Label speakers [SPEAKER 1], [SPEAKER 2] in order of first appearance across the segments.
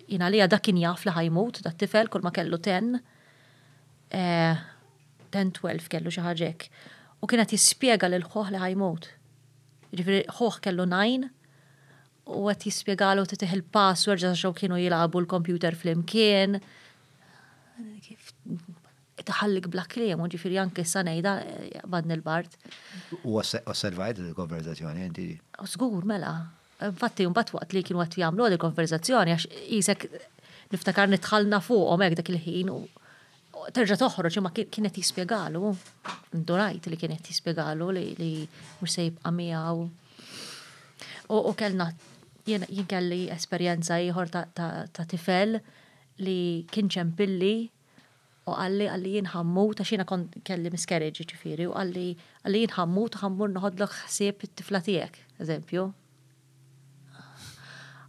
[SPEAKER 1] jina li dak kien jaf li ħajmut, da tifel kull ma kellu 10, 12 kellu xi ħaġek. U kienet jispjega lil ħoħ li ħajmut. Ġifieri ħoħ kellu 9 u qed jispjegalu titih il-password għax kienu jilagħbu l-kompjuter flimkien. Kif taħallik bla kliem, u ġifieri anke issa ngħidha badni l-bart.
[SPEAKER 2] U osservajt il-konverzazzjoni inti?
[SPEAKER 1] Żgur mela. Infatti mbagħad waqt li kienu qed jagħmlu il-konverzazzjoni għax isek niftakar nitħallna fuqhom hekk dak il-ħin u terġa' toħroġ imma kienet jispjegalu. Ndurajt li kienet jispjegalu li mhux se jibqa' miegħu. U kellna jien kelli esperjenza ieħor ta' tifel li kien ċempilli u għalli jien ħammut għax jiena kont kelli miscarriage ġifieri u għalli jien ħammut ħammur noħodlok ħsieb it-tifla tiegħek, eżempju.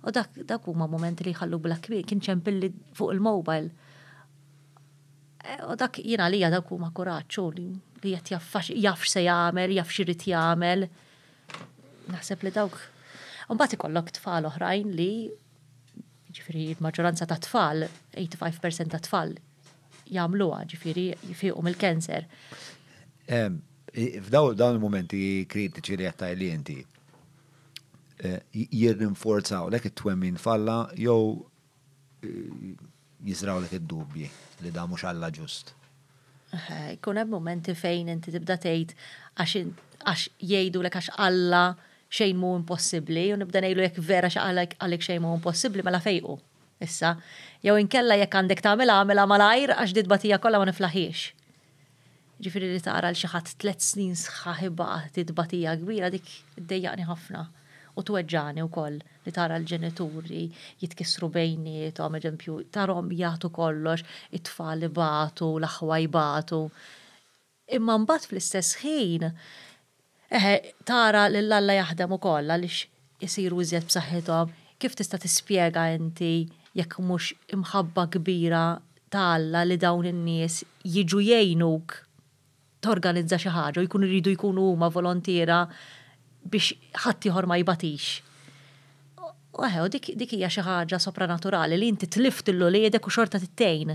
[SPEAKER 1] U dak huma momenti li jħallu bla kbir, kien ċempilli fuq il-mobile. U dak jiena għalija dak huma kuraġġ li qed jaf se jagħmel, jaf x'irid jagħmel. Naħseb li dawk. U mbagħad ikollok tfal oħrajn li ġifieri l-maġġoranza ta' tfal, 85% ta' tfal jagħmluha, ġifieri jifiequ mill-cancer.
[SPEAKER 2] F'dawn il-momenti kritiċi li qed li inti jirrinforzaw lek it-twemmin falla jew jizraw lek id-dubji li da mhux Alla ġust.
[SPEAKER 1] Jkun hemm momenti fejn inti tibda tgħid għax jgħidulek għax Alla xejn mhu impossibbli u nibda ngħidu jekk vera għalek xejn mhu impossibbli mela fejqu. Issa, jew inkella jekk għandek tagħmilha malajr għax ditbatija kollha ma niflaħiex. Ġifieri li tara l xi ħadd 3 snin sħaħ ibaqgħet titbatija kbira dik iddejjaqni ħafna. U tweġġani wkoll li tara l-ġenituri jitkissru bejniethom, eżempju, tarhom jagħtu kollox, it-tfal ibatu, l-aħwa jbatu. Imma mbagħad fl-istess ħin tara lil Alla jaħdem ukoll għaliex isiru iżjed b'saħħithom. Kif tista' tispjega inti jekk mhux imħabba kbira ta' Alla li dawn in-nies jiġu jgħinuk torganizza xi ħaġa u jkunu jridu jkunu huma volontiera biex ħadd ieħor ma jbatix. U dik hija xi ħaġa sopranaturali li inti tlift il-loliedek u xorta tittejn.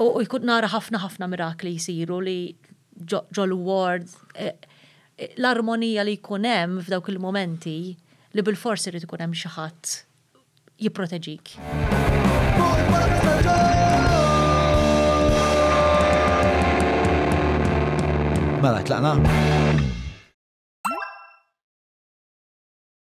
[SPEAKER 1] U jkun nara ħafna mirakli jsiru li ġol ward l-armonija li jkun hemm f'dawk il-momenti li bil-forsi irid ikun hemm xi ħadd jipproteġik.
[SPEAKER 2] Mela tlaqna.